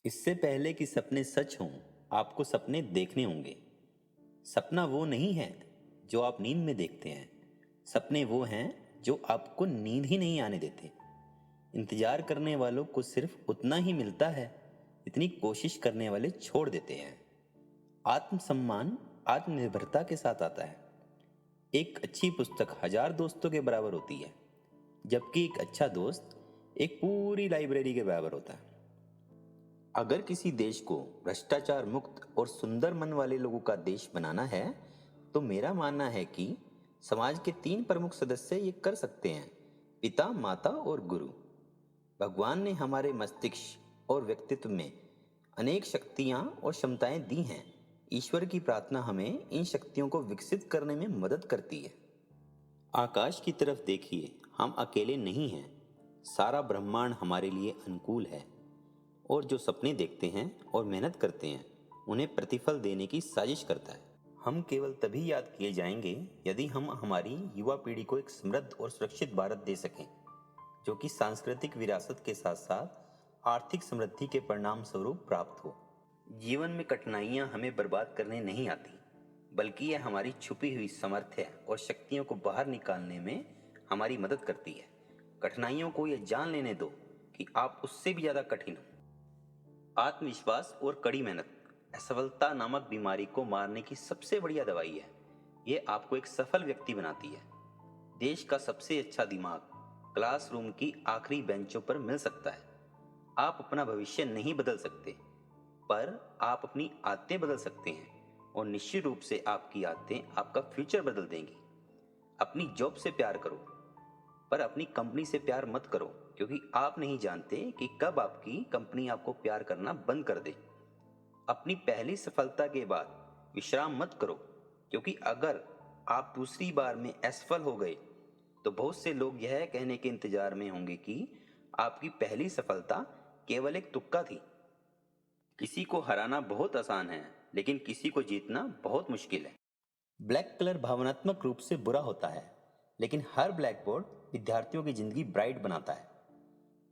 इससे पहले कि सपने सच हों, आपको सपने देखने होंगे। सपना वो नहीं है जो आप नींद में देखते हैं। सपने वो हैं जो आपको नींद ही नहीं आने देते। इंतजार करने वालों को सिर्फ उतना ही मिलता है जितनी कोशिश करने वाले छोड़ देते हैं। आत्मसम्मान आत्मनिर्भरता के साथ आता है। एक अच्छी पुस्तक 1000 दोस्तों के बराबर होती है, जबकि एक अच्छा दोस्त एक पूरी लाइब्रेरी के बराबर होता है। अगर किसी देश को भ्रष्टाचार मुक्त और सुंदर मन वाले लोगों का देश बनाना है, तो मेरा मानना है कि समाज के 3 प्रमुख सदस्य ये कर सकते हैं: पिता, माता और गुरु। भगवान ने हमारे मस्तिष्क और व्यक्तित्व में अनेक शक्तियां और क्षमताएं दी हैं। ईश्वर की प्रार्थना हमें इन शक्तियों को विकसित करने में मदद करती है। आकाश की तरफ देखिए, हम अकेले नहीं हैं। सारा ब्रह्मांड हमारे लिए अनुकूल है, और जो सपने देखते हैं और मेहनत करते हैं, उन्हें प्रतिफल देने की साजिश करता है। हम केवल तभी याद किए जाएंगे यदि हम हमारी युवा पीढ़ी को एक समृद्ध और सुरक्षित भारत दे सकें, जो कि सांस्कृतिक विरासत के साथ साथ आर्थिक समृद्धि के परिणाम स्वरूप प्राप्त हो। जीवन में कठिनाइयां हमें बर्बाद करने नहीं आती, बल्कि यह हमारी छुपी हुई सामर्थ्य और शक्तियों को बाहर निकालने में हमारी मदद करती है। कठिनाइयों को यह जान लेने दो कि आप उससे भी ज़्यादा कठिन हो। आत्मविश्वास और कड़ी मेहनत असफलता नामक बीमारी को मारने की सबसे बढ़िया दवाई है। ये आपको एक सफल व्यक्ति बनाती है। देश का सबसे अच्छा दिमाग क्लासरूम की आखिरी बेंचों पर मिल सकता है। आप अपना भविष्य नहीं बदल सकते, पर आप अपनी आदतें बदल सकते हैं, और निश्चित रूप से आपकी आदतें आपका फ्यूचर बदल देंगी। अपनी जॉब से प्यार करो, पर अपनी कंपनी से प्यार मत करो, क्योंकि आप नहीं जानते कि कब आपकी कंपनी आपको प्यार करना बंद कर दे। अपनी पहली सफलता के बाद विश्राम मत करो, क्योंकि अगर आप दूसरी बार में असफल हो गए तो बहुत से लोग यह कहने के इंतजार में होंगे कि आपकी पहली सफलता केवल एक तुक्का थी। किसी को हराना बहुत आसान है, लेकिन किसी को जीतना बहुत मुश्किल है। ब्लैक कलर भावनात्मक रूप से बुरा होता है, लेकिन हर ब्लैक बोर्ड विद्यार्थियों की जिंदगी ब्राइट बनाता है।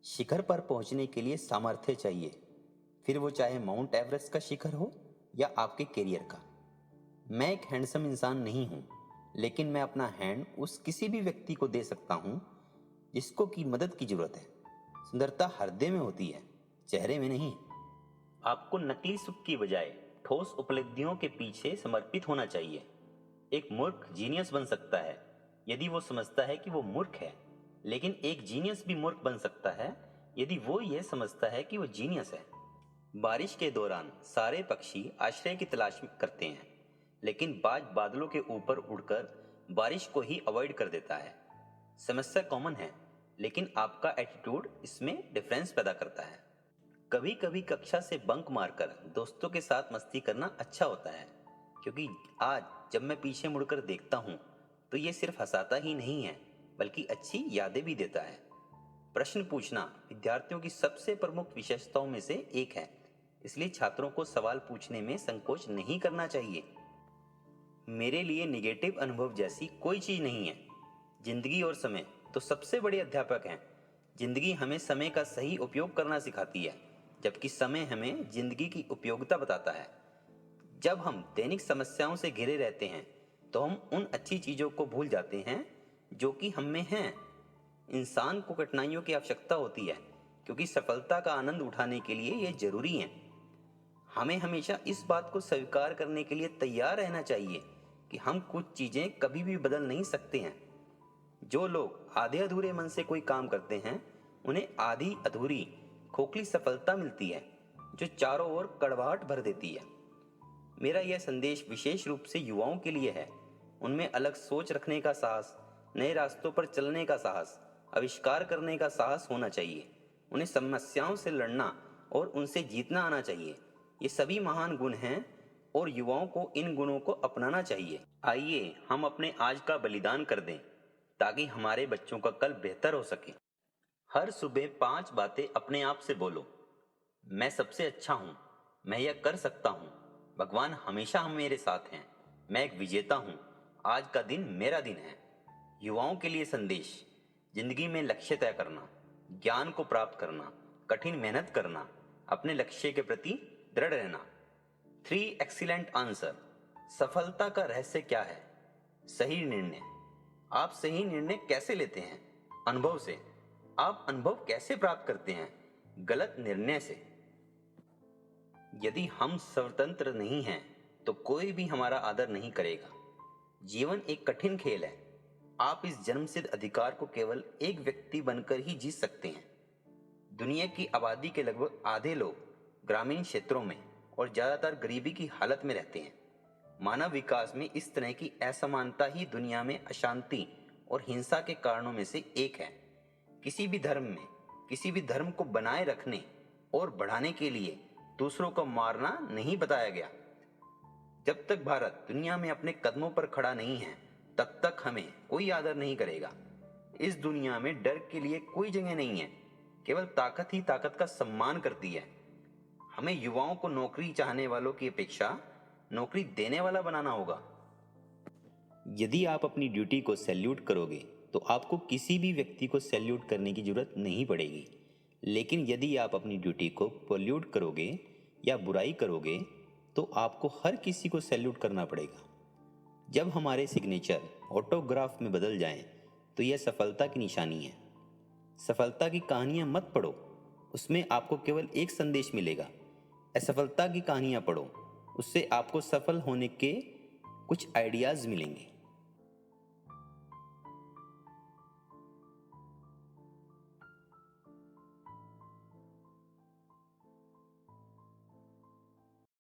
शिखर पर पहुंचने के लिए सामर्थ्य चाहिए, फिर वो चाहे माउंट एवरेस्ट का शिखर हो या आपके करियर का। मैं एक हैंडसम इंसान नहीं हूं, लेकिन मैं अपना हैंड उस किसी भी व्यक्ति को दे सकता हूं जिसको की मदद की जरूरत है। सुंदरता हृदय में होती है, चेहरे में नहीं। आपको नकली सुख की बजाय ठोस उपलब्धियों के पीछे समर्पित होना चाहिए। एक मूर्ख जीनियस बन सकता है यदि वो समझता है कि वो मूर्ख है, लेकिन एक जीनियस भी मूर्ख बन सकता है यदि वो ये समझता है कि वो जीनियस है। बारिश के दौरान सारे पक्षी आश्रय की तलाश करते हैं, लेकिन बाज बादलों के ऊपर उड़कर बारिश को ही अवॉइड कर देता है। समस्या कॉमन है, लेकिन आपका एटीट्यूड इसमें डिफरेंस पैदा करता है। कभी कभी कक्षा से बंक मारकर दोस्तों के साथ मस्ती करना अच्छा होता है, क्योंकि आज जब मैं पीछे मुड़कर देखता हूँ तो ये सिर्फ हंसाता ही नहीं है, बल्कि अच्छी यादें भी देता है। प्रश्न पूछना विद्यार्थियों की सबसे प्रमुख विशेषताओं में से एक है, इसलिए छात्रों को सवाल पूछने में संकोच नहीं करना चाहिए। मेरे लिए निगेटिव अनुभव जैसी कोई चीज नहीं है। जिंदगी और समय तो सबसे बड़े अध्यापक हैं। जिंदगी हमें समय का सही उपयोग करना सिखाती है, जबकि समय हमें जिंदगी की उपयोगिता बताता है। जब हम दैनिक समस्याओं से घिरे रहते हैं तो हम उन अच्छी चीज़ों को भूल जाते हैं जो कि हम में हैं। इंसान को कठिनाइयों की आवश्यकता होती है, क्योंकि सफलता का आनंद उठाने के लिए ये जरूरी है। हमें हमेशा इस बात को स्वीकार करने के लिए तैयार रहना चाहिए कि हम कुछ चीज़ें कभी भी बदल नहीं सकते हैं। जो लोग आधे अधूरे मन से कोई काम करते हैं, उन्हें आधी अधूरी खोखली सफलता मिलती है, जो चारों ओर कड़वाहट भर देती है। मेरा यह संदेश विशेष रूप से युवाओं के लिए है। उनमें अलग सोच रखने का साहस, नए रास्तों पर चलने का साहस, आविष्कार करने का साहस होना चाहिए। उन्हें समस्याओं से लड़ना और उनसे जीतना आना चाहिए। ये सभी महान गुण हैं और युवाओं को इन गुणों को अपनाना चाहिए। आइए हम अपने आज का बलिदान कर दें, ताकि हमारे बच्चों का कल बेहतर हो सके। हर सुबह 5 बातें अपने आप से बोलो। मैं सबसे अच्छा हूँ, मैं यह कर सकता हूँ, भगवान हमेशा हम मेरे साथ हैं, मैं एक विजेता हूँ, आज का दिन मेरा दिन है। युवाओं के लिए संदेश: जिंदगी में लक्ष्य तय करना, ज्ञान को प्राप्त करना, कठिन मेहनत करना, अपने लक्ष्य के प्रति दृढ़ रहना। 3 एक्सीलेंट आंसर। सफलता का रहस्य क्या है? सही निर्णय। आप सही निर्णय कैसे लेते हैं? अनुभव से। आप अनुभव कैसे प्राप्त करते हैं? गलत निर्णय से। यदि हम स्वतंत्र नहीं हैं तो कोई भी हमारा आदर नहीं करेगा। जीवन एक कठिन खेल है। आप इस जन्मसिद्ध अधिकार को केवल एक व्यक्ति बनकर ही जीत सकते हैं। दुनिया की आबादी के लगभग आधे लोग ग्रामीण क्षेत्रों में और ज्यादातर गरीबी की हालत में रहते हैं। मानव विकास में इस तरह की असमानता ही दुनिया में अशांति और हिंसा के कारणों में से एक है। किसी भी धर्म में किसी भी धर्म को बनाए रखने और बढ़ाने के लिए दूसरों को मारना नहीं बताया गया। जब तक भारत दुनिया में अपने कदमों पर खड़ा नहीं है तब तक हमें कोई आदर नहीं करेगा। इस दुनिया में डर के लिए कोई जगह नहीं है। केवल ताकत ही ताकत का सम्मान करती है। हमें युवाओं को नौकरी चाहने वालों की अपेक्षा नौकरी देने वाला बनाना होगा। यदि आप अपनी ड्यूटी को सैल्यूट करोगे तो आपको किसी भी व्यक्ति को सैल्यूट करने की जरूरत नहीं पड़ेगी। लेकिन यदि आप अपनी ड्यूटी को पोल्यूट करोगे या बुराई करोगे तो आपको हर किसी को सैल्यूट करना पड़ेगा। जब हमारे सिग्नेचर ऑटोग्राफ में बदल जाएं तो यह सफलता की निशानी है। सफलता की कहानियां मत पढ़ो, उसमें आपको केवल एक संदेश मिलेगा। असफलता की कहानियां पढ़ो, उससे आपको सफल होने के कुछ आइडियाज मिलेंगे।